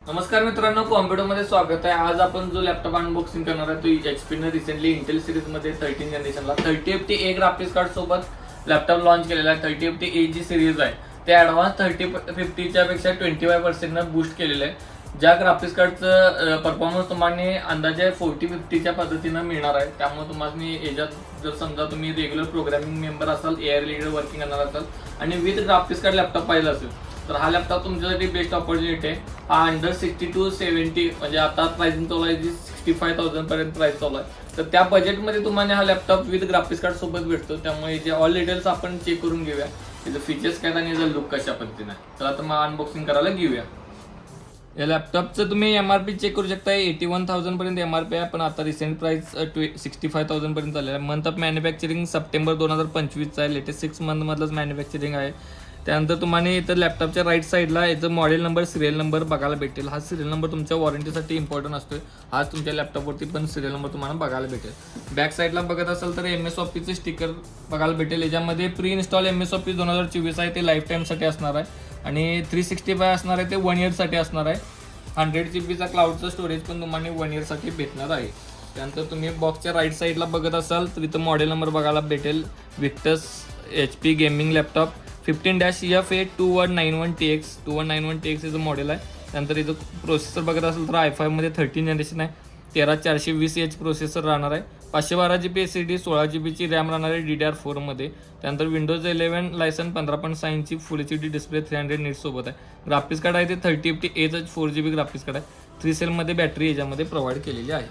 नमस्कार मित्रांनो, कॉम्प्युटरमध्ये स्वागत आहे. आज आपण जो लॅपटॉप अनबॉक्सिंग करणार आहे तो एचपीने रिसेंटली इंटेल सिरीजमध्ये 13 जनरेशनला 3050A ग्राफिक्स कार्ड सोबत लॅपटॉप लॉन्च केलेला आहे. 3050A जी सिरीज आहे ते ॲडव्हान्स 3050च्या पेक्षा 25% बूस्ट केलेलं आहे. ज्या ग्राफिक्स कार्डचं परफॉर्मन्स तुम्हाला अंदाजे 4050च्या पद्धतीनं मिळणार आहे. त्यामुळे तुम्हाला याच्यात जर समजा तुम्ही रेग्युलर प्रोग्रामिंग मेंबर असाल, एआय रिलेटेड वर्किंग करणार असाल आणि विथ ग्राफिक्स कार्ड लॅपटॉप पाहिजे असेल तर हा लॅपटॉप तुमच्यासाठी बेस्ट ऑपॉर्च्युनिटी आहे. हा अंडर 60 to 70 म्हणजे आता प्राइसिंग चालू आहे जी 65,000 पर्यंत प्राइस चालू आहे. तर त्या बजेटमध्ये तुम्हाला हा लॅपटॉप विथ ग्राफिक्स कार्ड सोबत भेटतो. त्यामुळे जे ऑल डिटेल्स आपण चेक करून घेऊया, त्याचे फीचर्स काय आणि याचा लुक कशा पद्धतीने आहे. तर आता मग अनबॉक्सिंग करायला घेऊया. या लॅपटॉपचं तुम्ही एमआरपी चेक करू शकता. 81,000 पर्यंत एमआरपी आहे, पण आता रिसेंट प्राइस 65,000 पर्यंत झालेला आहे. मंथ ऑफ मॅन्युफॅक्चरिंग सप्टेंबर 2025 आहे. लेटेस्ट 6 मंथमधलंच मॅन्युफॅक्चरिंग आहे. त्यानंतर तुम्हाला इथं लॅपटॉपच्या राईट साईडला याचं मॉडेल नंबर, सिरियल नंबर बघायला भेटेल. हा सिरियल नंबर तुमच्या वॉरंटीसाठी इम्पॉर्टंट असतोय. हाच तुमच्या लॅपटॉपवरती पण सिरियल नंबर तुम्हाला बघायला भेटेल. बॅक साईडला बघत असाल तर MS ऑफिसचे स्टिकर बघायला भेटेल. याच्यामध्ये प्री इन्स्टॉल MS ऑफिस 2024 आहे, ते लाईफ टाईमसाठी असणार आहे. आणि 365 असणार आहे, ते 1 इयरसाठी असणार आहे. 100 GB क्लाउडचं स्टोरेज पण तुम्हाला 1 इयरसाठी भेटणार आहे. त्यानंतर तुम्ही बॉक्सच्या राईट साईडला बघत असाल तर इथं मॉडेल नंबर बघायला भेटेल. Victus HP gaming laptop 15-FA2191TX 2191TX याचं मॉडेल आहे. त्यानंतर इथं प्रोसेसर बघत असेल तर i5 मध्ये 13 जनरेशन आहे. 13420H प्रोसेसर राहणार आहे. 512 GB SSD, 16 GB ची रॅम राहणार आहे DDR4 मध्ये. त्यानंतर विंडोज 11 लायसन 15.6 इंची फुल HD डिस्प्ले 300 नीट सोबत आहे. ग्राफिक्स कार्ड आहे ते 3050A 4GB ग्राफिक्स कार्ड आहे. 3 सेलमध्ये बॅटरी याच्यामध्ये प्रोव्हाइड केलेली आहे.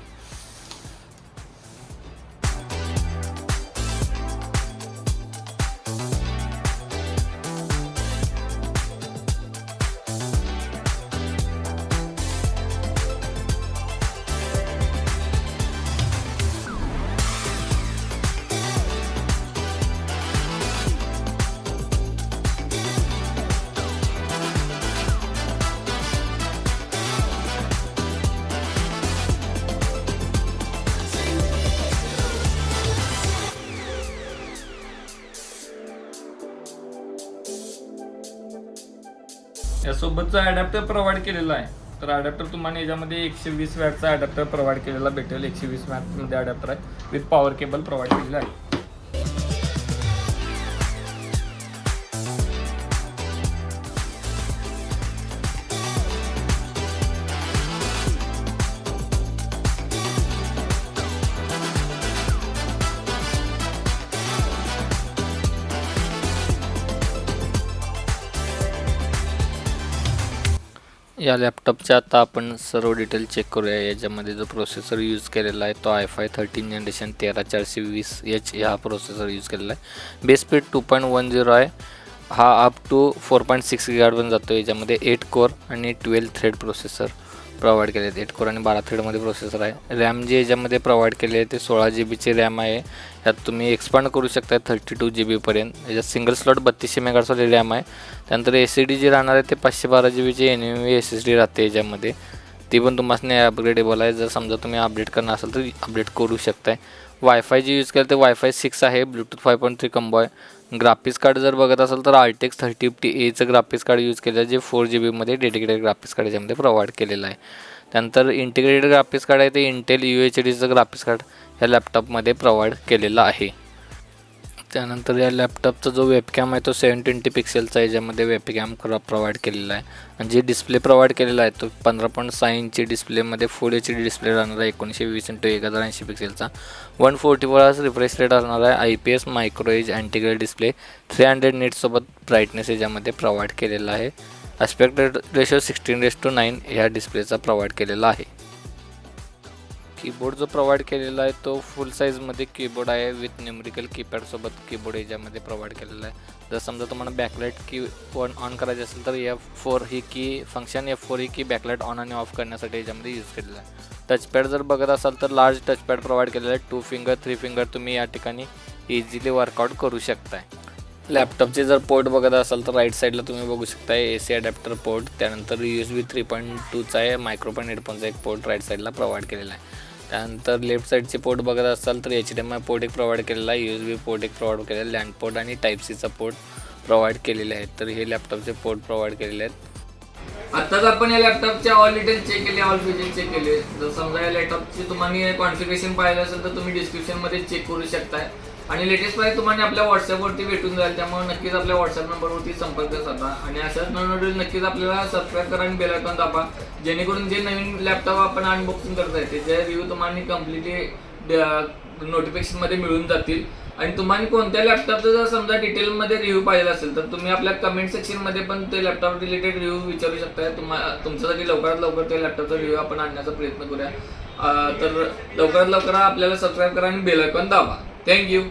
यासोबतचा अडॅप्टर प्रोव्हाइड केलेला आहे. तर अडॅप्टर तुम्हाला याच्यामध्ये 120 वॅटचा अडॅप्टर प्रोव्हाइड केलेला भेटेल. 120 वॅटमध्ये अडॅप्टर आहे, विथ पॉवर केबल प्रोव्हाइड केलेला आहे. या लॅपटॉपच्या आता आपण सर्व डिटेल चेक करूया. याच्यामध्ये जो प्रोसेसर यूज केलेला आहे तो i5 13 जनरेशन 13420H हा प्रोसेसर यूज केलेला आहे. बेस स्पीड 2.10 आहे. हा अप टू 4.6 GHz पण जातो. याच्यामध्ये 8 कोर आणि 12 थ्रेड प्रोसेसर प्रोव्हाइड केले आहेत. 8 कोर आणि 12 थ्रेडमध्ये प्रोसेसर आहे. रॅम जे याच्यामध्ये प्रोव्हाइड केले आहे ते 16 GB ची रॅम आहे. यात तुम्ही एक्सपांड करू शकता 32 GB पर्यंत. याच्यात सिंगल स्लॉट 3200 MHz वाली रॅम आहे. त्यानंतर SSD जी राहणार आहे ते 512 GB ची NVMe SSD राहते याच्यामध्ये. ती पण तुम्हाला अपग्रेडेबल आहे. जर समजा तुम्ही अपडेट करणार असाल तर अपडेट करू शकताय. वायफाय जे यूज केलं ते वायफाय 6 आहे. ब्लूटूथ 5.3 कॉम्बो आहे. ग्राफिक्स कार्ड जर बघत असाल तर RTX 3050Aचं ग्राफिक्स कार्ड यूज केलं आहे, जे 4 GB मध्ये डेडिकेटेड ग्राफिक्स कार्ड याच्यामध्ये प्रोव्हाइड केलेलं आहे. त्यानंतर इंटिग्रेटेड ग्राफिक्स कार्ड आहे ते इंटेल UHDचं ग्राफिक्स कार्ड या लॅपटॉपमध्ये प्रोव्हाइड केलेलं आहे. त्यानंतर या लॅपटॉपचा जो वेबकॅम आहे तो 720 पिक्सेलचा याच्यामध्ये वेबकॅम प्रोव्हाइड केलेला आहे. आणि जे डिस्प्ले प्रोव्हाइड केलेला आहे तो 15.6 इंची डिस्प्लेमध्ये फुल HD डिस्प्ले राहणार आहे. 1920x1080 पिक्सेलचा 144Hz रिफ्रेश रेट असणार आहे. IPS मायक्रो एज अँटीग्रेड डिस्प्ले 300 नीट्ससोबत ब्राईटनेस याच्यामध्ये प्रोव्हाइड केलेला आहे. ॲस्पेक्ट रेशो 16:9 ह्या डिस्प्लेचा प्रोव्हाइड केलेला आहे. कीबोर्ड जो प्रोव्हाइड केलेला आहे तो फुल साईजमध्ये कीबोर्ड आहे, विथ न्यूमरिकल कीपॅडसोबत कीबोर्ड याच्यामध्ये प्रोव्हाइड केलेला आहे. जर समजा तुम्हाला बॅकलाईट की ऑन करायची असेल तर F4 ही की फंक्शन F4 ही की बॅकलाईट ऑन आणि ऑफ करण्यासाठी याच्यामध्ये यूज केलेला आहे. टचपॅड जर बघत असाल तर लार्ज टचपॅड प्रोव्हाइड केलेला आहे. 2 फिंगर 3 फिंगर तुम्ही या ठिकाणी इझिली वर्कआउट करू शकताय. लॅपटॉपचे जर पोर्ट बघत असाल तर राईट साईडला तुम्ही बघू शकता AC अडॅप्टर पोर्ट. त्यानंतर USB 3.2चा आहे. मायक्रोफोन हेडफोनचा एक पोर्ट राईट साईडला प्रोव्हाइड केलेला आहे. त्यानंतर लेफ्ट साईडचे पोर्ट बघत असाल तर HDMI पोर्ट एक प्रोव्हाइड केलेला आहे. USB पोर्ट एक प्रोव्हाइड केलेला आहे. लँड पोर्ट आणि टाईप सीचा पोर्ट प्रोव्हाइड केलेले आहेत. तर हे लॅपटॉपचे पोर्ट प्रोव्हाइड केलेले आहेत. आताच आपण या लॅपटॉपचे ऑल डिटेल्स चेक केले, ऑल फीचर्स चेक केले. जर समजा या लॅपटॉपची तुम्हाला कॉन्फिगरेशन पाहिजे असेल तर तुम्ही डिस्क्रिप्शन मध्ये चेक करू शकताय. आणि लेटेस्ट प्राइस तुम्हाला आपल्या व्हॉट्सअपवरती भेटून जाईल. त्यामुळे नक्कीच आपल्या व्हॉट्सअप नंबरवरती संपर्क साधा. आणि अशाच नवीन नक्कीच आपल्याला सबस्क्राईब करा आणि बेल आयकॉन दाबा, जेणेकरून जे नवीन लॅपटॉप आपण अनबॉक्सिंग करत आहे त्याचे रिव्ह्यू तुम्हाला कम्प्लिटली नोटिफिकेशन मध्ये मिळून जातील. आणि तुम्हाला कोणत्या लॅपटॉपचा जर समजा डिटेलमध्ये रिव्ह्यू पाहिजे असेल तर तुम्ही आपल्या कमेंट सेक्शन मध्ये पण ते लॅपटॉप रिलेटेड रिव्ह्यू विचारू शकता. तुमच्यासाठी लवकरात लवकर त्या लॅपटॉपचा रिव्ह्यू आपण आणण्याचा प्रयत्न करूया. तर लवकरात लवकर आपल्याला सबस्क्राईब करा आणि बेल आयकॉन दाबा. थँक्यू.